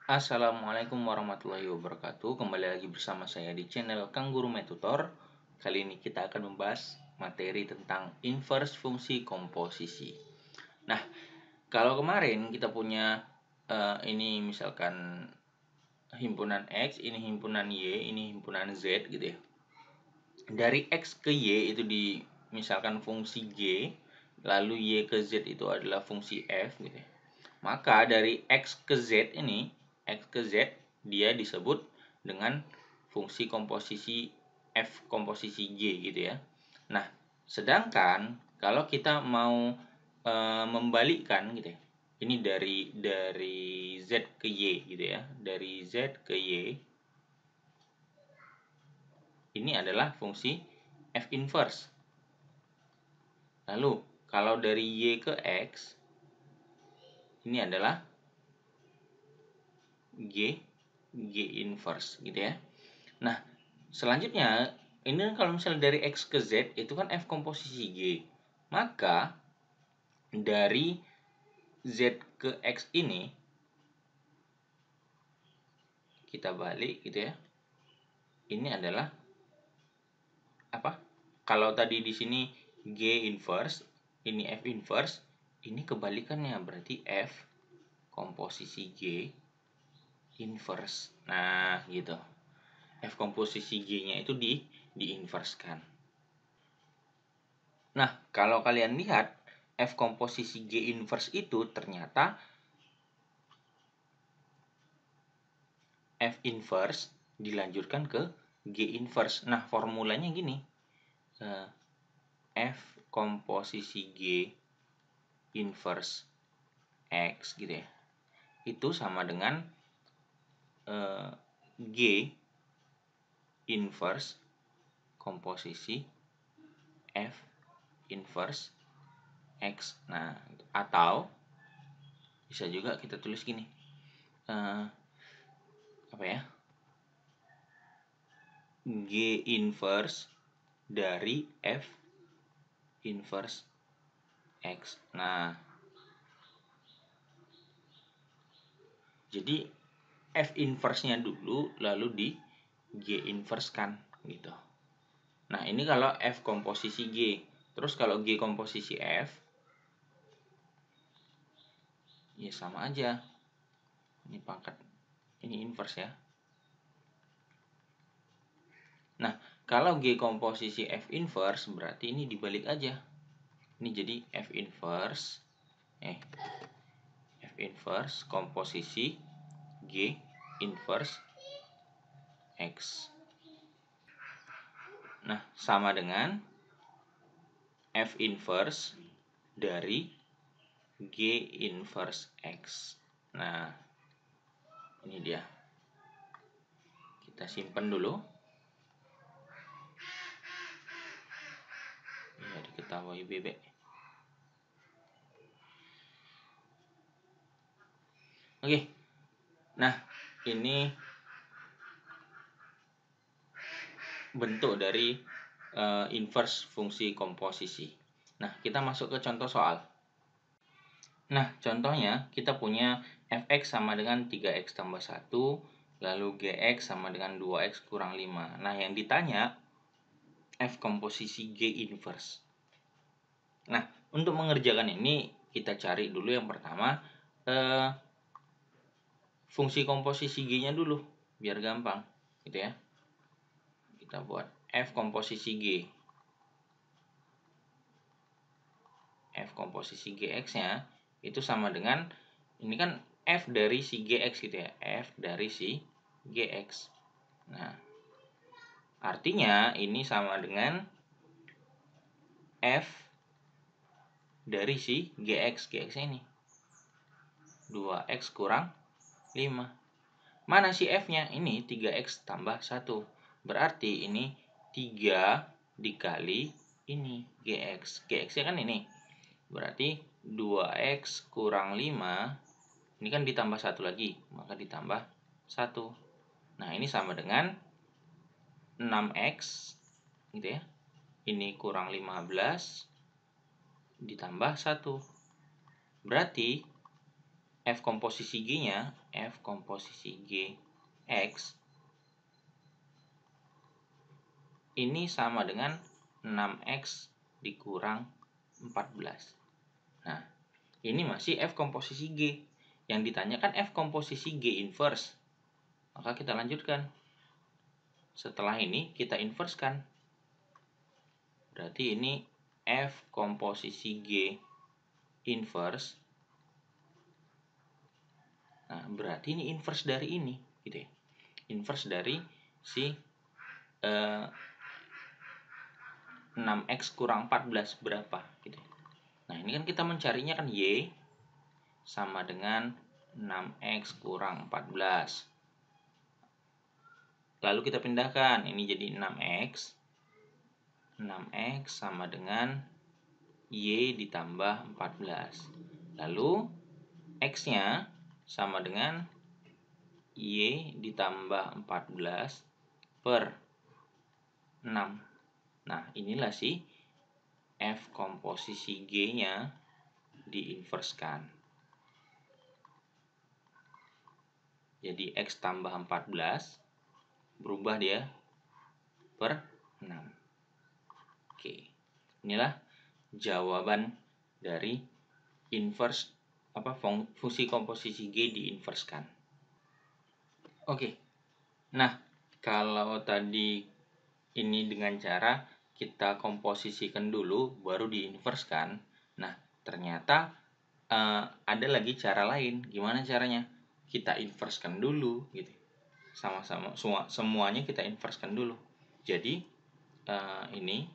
Assalamualaikum warahmatullahi wabarakatuh. Kembali lagi bersama saya di channel Kang Guru Tutor. Kali ini kita akan membahas materi tentang inverse fungsi komposisi. Nah, kalau kemarin kita punya ini misalkan himpunan X, ini himpunan Y, ini himpunan Z gitu ya. Dari X ke Y itu di misalkan fungsi G, lalu Y ke Z itu adalah fungsi F gitu ya. Maka dari X ke Z ini, X ke Z dia disebut dengan fungsi komposisi F komposisi G gitu ya. Nah, sedangkan kalau kita mau membalikkan gitu ya. Ini dari Z ke Y gitu ya. Dari Z ke Y ini adalah fungsi F inverse. Lalu kalau dari Y ke X ini adalah G inverse gitu ya. Nah, selanjutnya ini kalau misalnya dari X ke Z itu kan F komposisi G. Maka dari Z ke X ini kita balik gitu ya. Ini adalah apa? Kalau tadi di sini G inverse, ini F inverse, ini kebalikannya berarti F komposisi G inverse. Nah, gitu. F komposisi G-nya itu diinverskan. Nah, kalau kalian lihat F komposisi G inverse itu ternyata F inverse dilanjutkan ke G inverse. Nah, formulanya gini. F komposisi G inverse X gitu ya. Itu sama dengan G inverse komposisi F inverse X. Nah, atau bisa juga kita tulis gini. Apa ya? G inverse dari F inverse X. Nah, jadi F inverse-nya dulu lalu di G inverse kan gitu. Nah, ini kalau F komposisi G. Terus kalau G komposisi F ya sama aja. Ini pangkat, ini inverse ya. Nah, kalau G komposisi F inverse berarti ini dibalik aja. Ini jadi F inverse komposisi G inverse X. Nah, sama dengan F inverse dari G inverse X. Nah, ini dia. Kita simpan dulu. Ya, diketahui bebek. Oke. Nah, ini bentuk dari inverse fungsi komposisi. Nah, kita masuk ke contoh soal. Nah, contohnya kita punya fx sama dengan 3x tambah 1, lalu gx sama dengan 2x kurang 5. Nah, yang ditanya f komposisi G inverse. Nah, untuk mengerjakan ini kita cari dulu yang pertama fungsi komposisi G-nya dulu biar gampang gitu ya. Kita buat F komposisi G. F komposisi GX-nya itu sama dengan ini kan F dari si GX gitu ya. F dari si GX. Nah, artinya ini sama dengan F dari si GX. GX ini 2X kurang 5. Mana si F-nya? Ini 3X tambah 1. Berarti ini 3 dikali ini GX. GX-nya kan ini. Berarti 2X kurang 5. Ini kan ditambah 1 lagi. Maka ditambah 1. Nah, ini sama dengan 6X. Gitu ya. Ini kurang 15 ditambah 1. Berarti F komposisi G-nya, F komposisi G X ini sama dengan 6X dikurang 14. Nah, ini masih F komposisi G. Yang ditanyakan F komposisi G inverse. Maka kita lanjutkan. Setelah ini kita inverskan. Berarti ini F komposisi G inverse. Nah, berarti ini inverse dari ini, gitu ya. Inverse dari si 6X kurang 14 berapa, gitu. Nah, ini kan kita mencarinya kan Y sama dengan 6X kurang 14. Lalu kita pindahkan, ini jadi 6X. 6X sama dengan Y ditambah 14. Lalu X-nya sama dengan Y ditambah 14 per 6. Nah, inilah si F komposisi G-nya diinverskan. Jadi X tambah 14 berubah dia per 6. Oke. Inilah jawaban dari inverse fungsi komposisi G diinverskan. Oke. Nah, kalau tadi ini dengan cara kita komposisikan dulu baru diinverskan. Nah, ternyata ada lagi cara lain. Gimana caranya? Kita inverskan dulu gitu. Sama-sama semuanya kita inverskan dulu. Jadi ini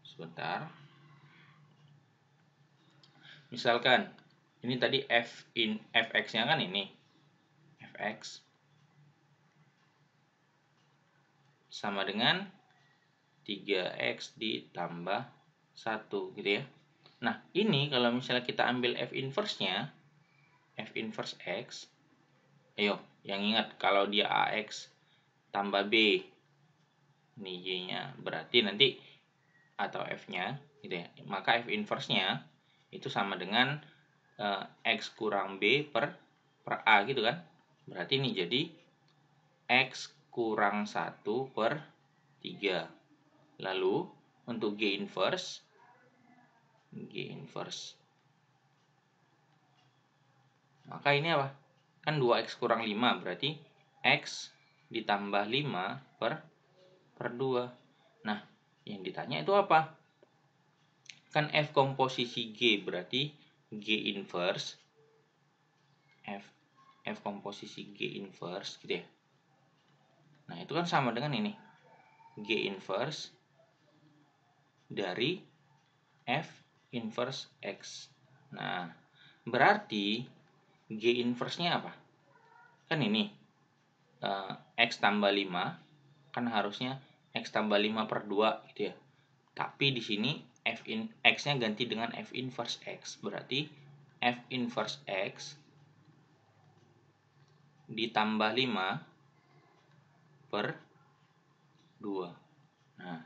sebentar. Misalkan ini tadi fx-nya kan ini. Fx sama dengan 3x ditambah 1 gitu ya. Nah, ini kalau misalnya kita ambil F inverse-nya, F inverse X, ayo, yang ingat kalau dia AX tambah B, ini Y-nya, berarti nanti, atau F-nya, gitu ya, maka F inverse-nya itu sama dengan X kurang B per A gitu kan. Berarti ini jadi X kurang 1 per 3. Lalu, untuk G inverse, maka ini apa? Kan 2x kurang 5 berarti x ditambah 5 per 2. Nah, yang ditanya itu apa? Kan F komposisi G berarti G inverse F komposisi G inverse gitu ya. Nah, itu kan sama dengan ini. G inverse dari F inverse X. Nah, berarti G inverse-nya apa? Kan ini X tambah 5, kan harusnya X tambah 5 per 2 gitu ya. Tapi di sini X-nya ganti dengan F inverse X. Berarti F inverse X ditambah 5 per 2. Nah,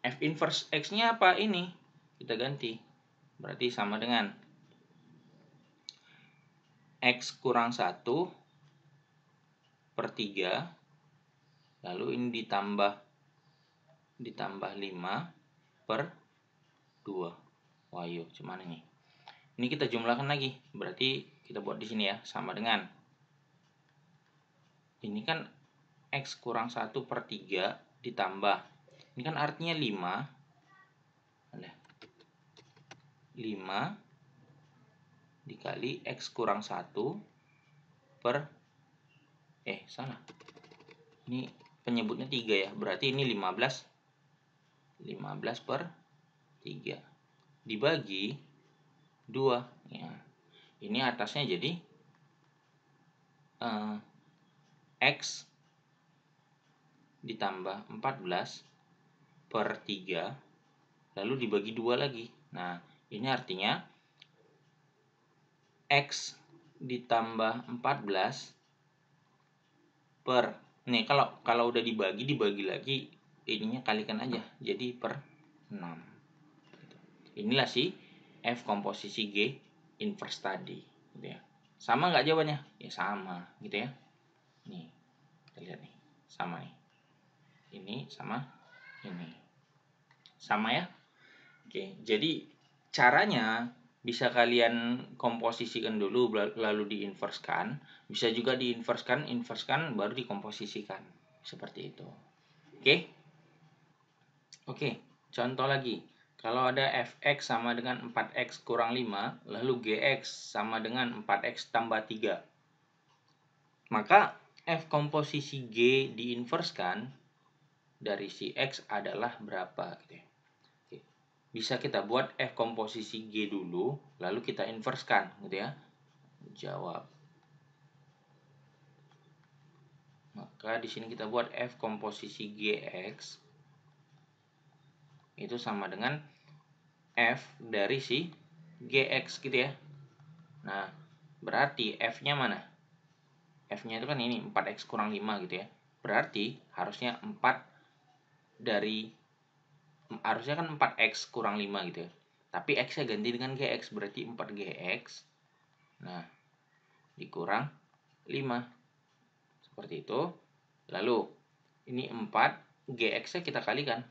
F inverse X-nya apa ini? Kita ganti. Berarti sama dengan X kurang 1 per 3. Lalu ini ditambah 5 per 2. Wah, yuk, cuman ini. Ini kita jumlahkan lagi. Berarti kita buat di sini ya, sama dengan ini kan X kurang 1 per 3 ditambah. Ini kan artinya 5. 5 dikali X kurang 1 per salah. Ini penyebutnya 3 ya. Berarti ini 15 per 3 dibagi 2 ya. Ini atasnya jadi X ditambah 14 per 3 lalu dibagi 2 lagi. Nah, ini artinya X ditambah 14 per, nih kalau udah dibagi lagi, ininya kalikan aja jadi per 6. Inilah si F komposisi G inverse tadi gitu ya. Sama nggak jawabannya? Ya sama gitu ya. Nih, kita lihat nih. Sama nih. Ini sama ini. Sama ya? Oke, jadi caranya bisa kalian komposisikan dulu lalu diinverskan. Bisa juga inverskan baru dikomposisikan. Seperti itu. Oke? Oke, contoh lagi. Kalau ada fx sama dengan 4x kurang 5, lalu gx sama dengan 4x tambah 3. Maka f komposisi g diinverskan dari si x adalah berapa? Gitu ya. Oke. Bisa kita buat f komposisi g dulu, lalu kita inverskan, gitu ya. Jawab. Maka di sini kita buat f komposisi gx itu sama dengan f dari si gx gitu ya. Nah, berarti f-nya mana? F-nya itu kan ini 4x kurang 5 gitu ya. Berarti harusnya 4 dari harusnya kan 4x kurang 5 gitu ya. Tapi x-nya ganti dengan gx, berarti 4gx. Nah, dikurang 5. Seperti itu. Lalu ini 4, gx-nya kita kalikan.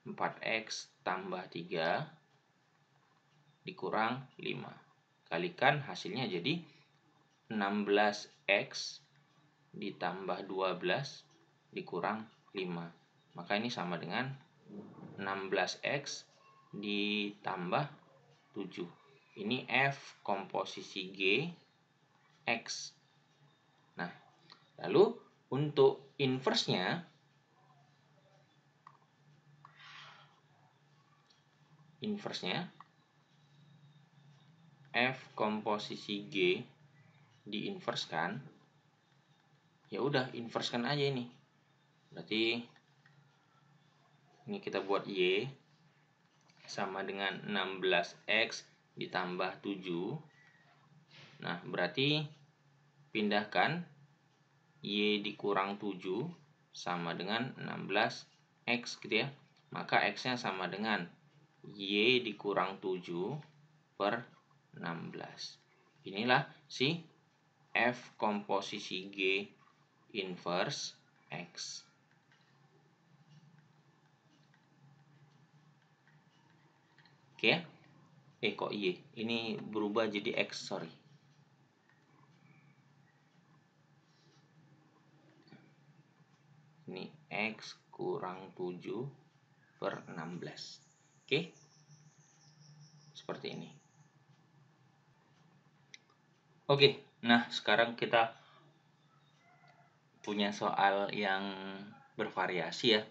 4x tambah 3 dikurang 5. Kalikan hasilnya jadi 16x ditambah 12 dikurang 5. Maka ini sama dengan 16x ditambah 7. Ini F komposisi G X. Nah, lalu untuk inversnya F komposisi G diinverskan, ya udah inverskan aja ini. Berarti ini kita buat Y sama dengan 16x ditambah 7. Nah, berarti pindahkan Y dikurang 7 sama dengan 16x gitu ya. Maka x-nya sama dengan Y dikurang 7 per 16. Inilah si F komposisi G inverse X. Oke ya? Kok Y? Ini berubah jadi X, sorry. Ini X kurang 7 per 16. Oke? Seperti ini. Oke, nah sekarang kita punya soal yang bervariasi ya.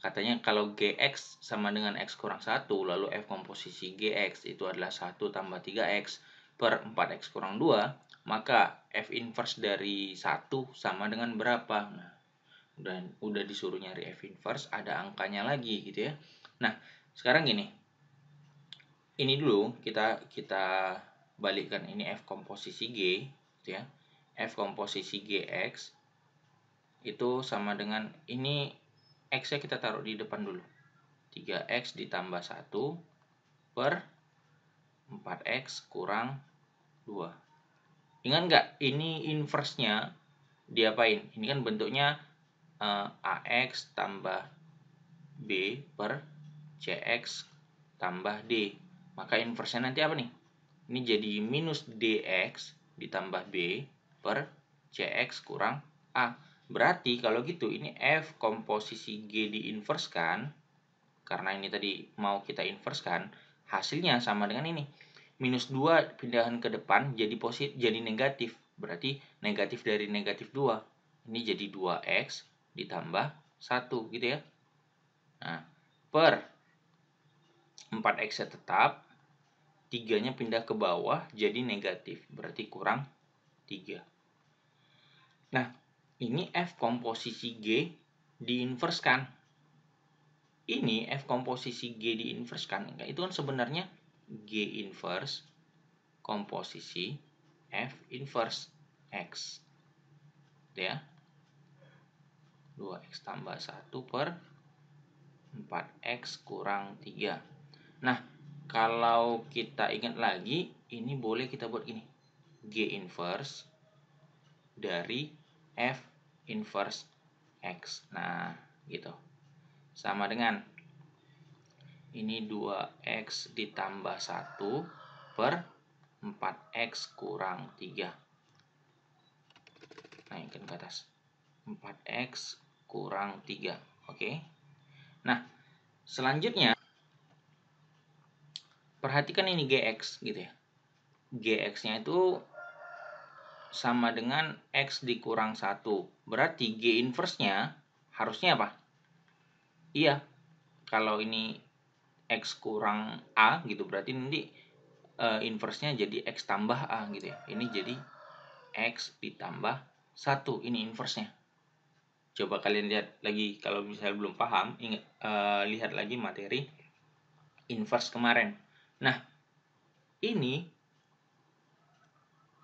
Katanya kalau gx sama dengan x kurang 1, lalu f komposisi gx itu adalah 1 tambah 3x per 4x kurang 2, maka f inverse dari 1 sama dengan berapa? Nah, udah disuruh nyari f inverse, ada angkanya lagi gitu ya. Nah, sekarang gini. Ini dulu kita balikkan, ini f komposisi g gitu ya. F komposisi gx itu sama dengan ini x-nya kita taruh di depan dulu. 3x ditambah 1 per 4x kurang 2. Ingat nggak? Ini inverse-nya diapain? Ini kan bentuknya ax tambah b per cx tambah d. Maka inverse-nya nanti apa nih? Ini jadi minus dx ditambah b per cx kurang a. Berarti kalau gitu ini f komposisi g diinverskan, karena ini tadi mau kita inverskan, hasilnya sama dengan ini. Minus 2 pindahan ke depan jadi positif, jadi negatif. Berarti negatif dari negatif 2. Ini jadi 2x ditambah 1 gitu ya. Nah, per 4x-nya tetap, 3-nya pindah ke bawah jadi negatif. Berarti kurang 3. Nah, ini F komposisi G diinverskan. Ini F komposisi G diinverskan. Itu kan sebenarnya G inverse komposisi F inverse X. Ya. 2x tambah 1 per 4x kurang 3. Nah, kalau kita ingat lagi, ini boleh kita buat gini. G inverse dari F inverse X. Nah, gitu. Sama dengan ini 2X ditambah 1 per 4X kurang 3. Naikkan ke atas. 4X kurang 3. Oke. Nah, selanjutnya perhatikan ini GX gitu ya. GX-nya itu sama dengan X dikurang 1. Berarti G inverse-nya harusnya apa? Iya, kalau ini X kurang A gitu, berarti nanti inverse-nya jadi X tambah A gitu ya. Ini jadi X ditambah 1. Ini inverse-nya. Coba kalian lihat lagi, kalau misalnya belum paham, ingat, lihat lagi materi inverse kemarin. Nah, ini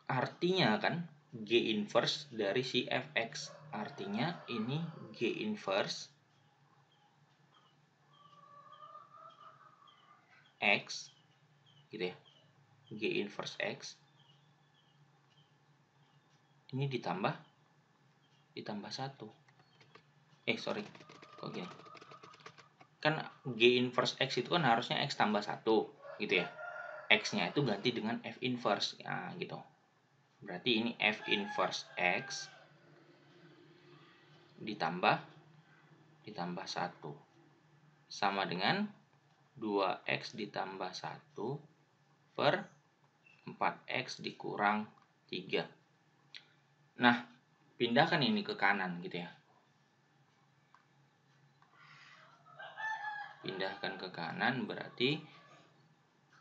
artinya kan G inverse dari si Fx. Artinya ini G inverse X gitu ya. G inverse X ini ditambah 1. Sorry. Kok gini? Kan G inverse X itu kan harusnya X tambah 1 gitu ya. X-nya itu ganti dengan F inverse. Nah, gitu. Berarti ini F inverse X ditambah 1 sama dengan 2X ditambah 1 per 4X dikurang 3. Nah, pindahkan ini ke kanan gitu ya. Pindahkan ke kanan berarti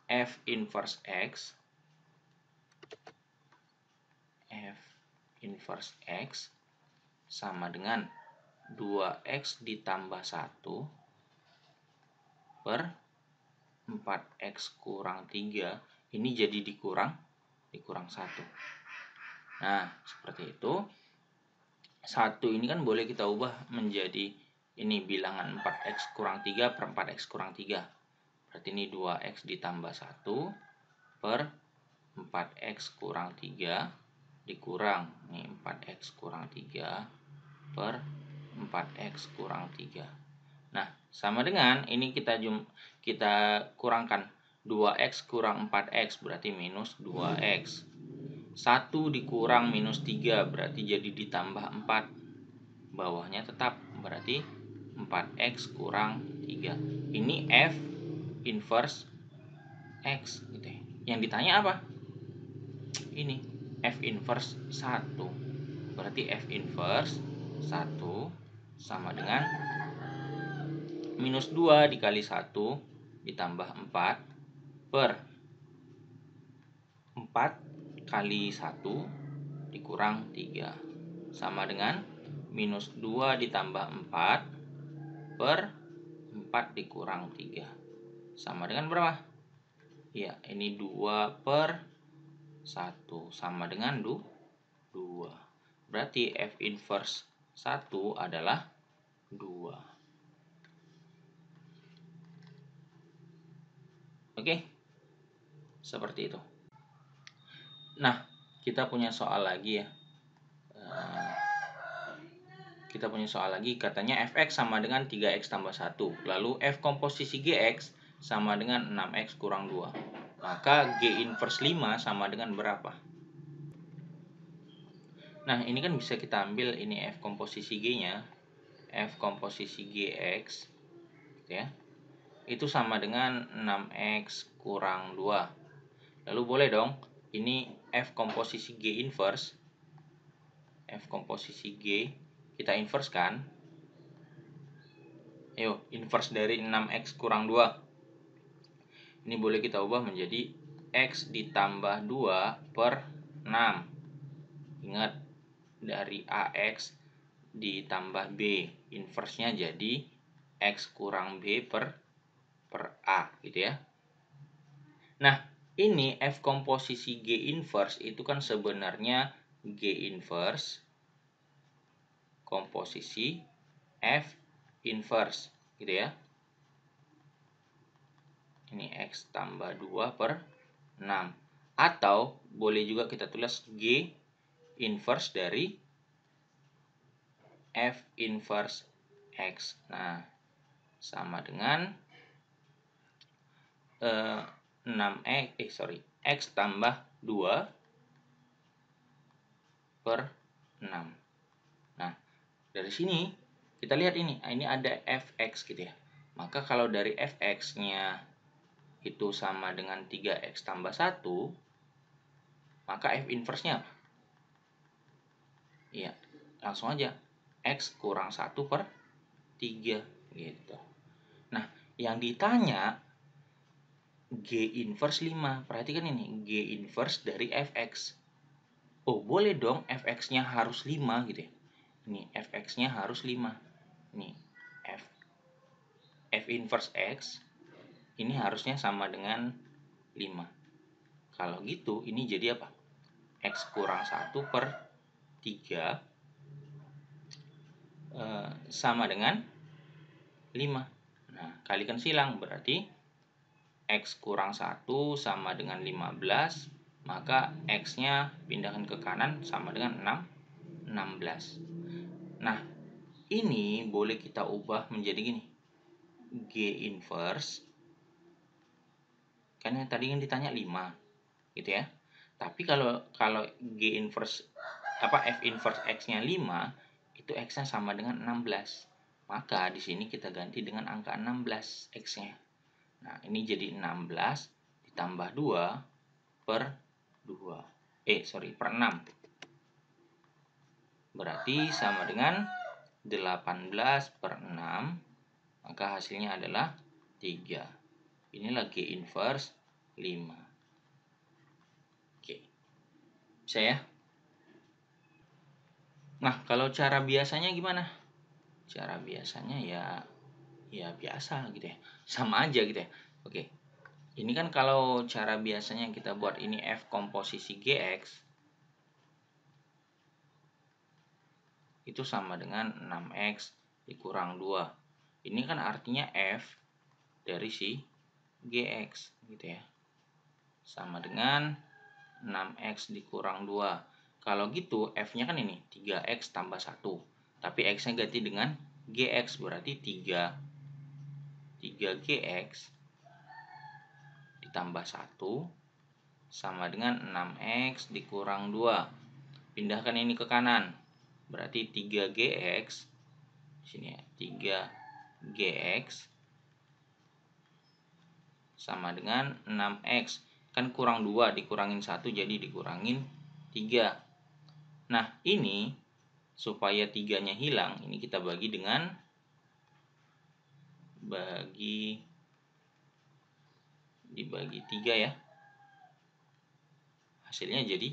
F inverse X sama dengan 2X ditambah 1 per 4X kurang 3. Ini jadi dikurang 1. Nah, seperti itu. 1 ini kan boleh kita ubah menjadi ini bilangan 4X kurang 3 per 4X kurang 3. Berarti ini 2X ditambah 1 per 4X kurang 3 dikurang nih 4X kurang 3 per 4X kurang 3. Nah, sama dengan ini kita kurangkan 2X kurang 4X berarti minus 2X. 1 dikurang minus 3 berarti jadi ditambah 4. Bawahnya tetap berarti 4X kurang 3. Ini F inverse X gitu ya. Yang ditanya apa? Ini F inverse 1. Berarti F inverse 1 sama dengan minus 2 dikali 1 ditambah 4 per 4 kali 1 dikurang 3 sama dengan minus 2 ditambah 4 per 4 dikurang 3 sama dengan berapa? Ya, ini 2 per 1 sama dengan 2. Berarti F inverse 1 adalah 2. Oke, seperti itu. Nah, kita punya soal lagi ya. Kita punya soal lagi, katanya Fx sama dengan 3X tambah 1. Lalu F komposisi Gx sama dengan 6X kurang 2. Maka G inverse 5 sama dengan berapa? Nah, ini kan bisa kita ambil ini F komposisi G-nya. F komposisi Gx ya. Itu sama dengan 6X kurang 2. Lalu boleh dong, ini F komposisi G inverse. F komposisi G kita inverse kan? Ayo, inverse dari 6X kurang 2. Ini boleh kita ubah menjadi X ditambah 2 per 6. Ingat, dari AX ditambah B. Inverse-nya jadi X kurang B per A gitu ya. Nah, ini F komposisi G inverse itu kan sebenarnya G inverse komposisi F inverse gitu ya. Ini X tambah 2 per 6. Atau boleh juga kita tulis G inverse dari F inverse X. Nah, sama dengan 6X tambah 2 per 6. Nah, dari sini kita lihat ini ada Fx gitu ya. Maka kalau dari Fx-nya itu sama dengan 3X tambah 1, maka F inverse-nya apa? Iya, langsung aja. X kurang 1 per 3 gitu. Nah, yang ditanya G inverse 5. Perhatikan ini, G inverse dari Fx. Oh, boleh dong Fx-nya harus 5 gitu ya. Ini Fx-nya harus 5. Ini F inverse X ini harusnya sama dengan 5. Kalau gitu, ini jadi apa? X kurang 1 per 3 sama dengan 5. Nah, kalikan silang berarti X kurang 1 sama dengan 15, maka X-nya pindahkan ke kanan sama dengan 16. Nah, ini boleh kita ubah menjadi gini. G inverse, kan yang tadi yang ditanya 5, gitu ya. Tapi kalau G inverse F inverse X-nya 5, itu X-nya sama dengan 16. Maka di sini kita ganti dengan angka 16 X-nya. Nah, ini jadi 16 ditambah 2 per 6. Berarti sama dengan 18 per 6. Maka hasilnya adalah 3. Inilah G inverse 5. Oke. Bisa ya? Nah, kalau cara biasanya gimana? Cara biasanya ya biasa gitu ya. Sama aja gitu ya. Oke. Ini kan kalau cara biasanya kita buat ini F komposisi GX itu sama dengan 6X dikurang 2. Ini kan artinya F dari si GX gitu ya. Sama dengan 6X dikurang 2. Kalau gitu F-nya kan ini 3X tambah 1. Tapi X-nya ganti dengan GX, berarti 3GX ditambah 1 sama dengan 6X dikurang 2. Pindahkan ini ke kanan. Berarti 3GX sini ya, 3GX sama dengan 6X. Kan kurang 2 dikurangin 1 jadi dikurangin 3. Nah, ini supaya 3-nya hilang, ini kita bagi dengan dibagi 3 ya. Hasilnya jadi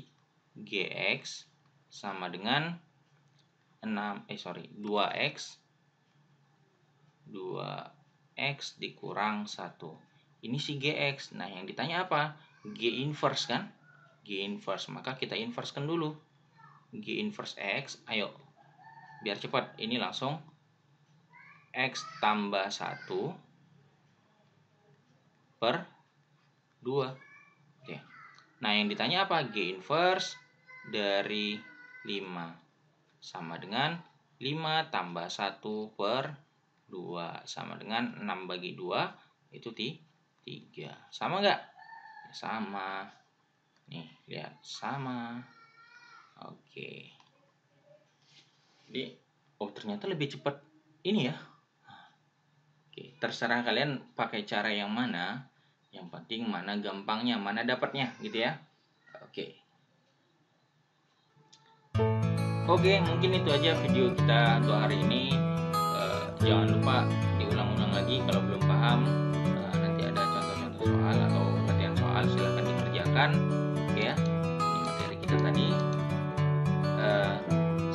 GX sama dengan 2X dikurang 1. Ini si GX. Nah, yang ditanya apa? G inverse kan? G inverse. Maka kita inversekan dulu. G inverse X. Ayo. Biar cepat. Ini langsung X tambah 1 per 2. Oke. Nah, yang ditanya apa? G inverse dari 5. Sama dengan 5 tambah 1 per 2. Sama dengan 6 bagi 2. Itu 3. Sama nggak? Ya, sama. Nih, lihat. Sama. Oke. Jadi, ternyata lebih cepat ini ya. Oke, terserah kalian pakai cara yang mana. Yang penting mana gampangnya, mana dapatnya gitu ya. Oke. Oke, mungkin itu aja video kita untuk hari ini. Jangan lupa diulang-ulang lagi kalau belum paham. Nanti ada contoh-contoh soal atau latihan soal, silahkan dikerjakan. Oke ya, ini materi kita tadi.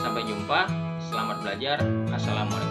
Sampai jumpa, selamat belajar. Assalamualaikum.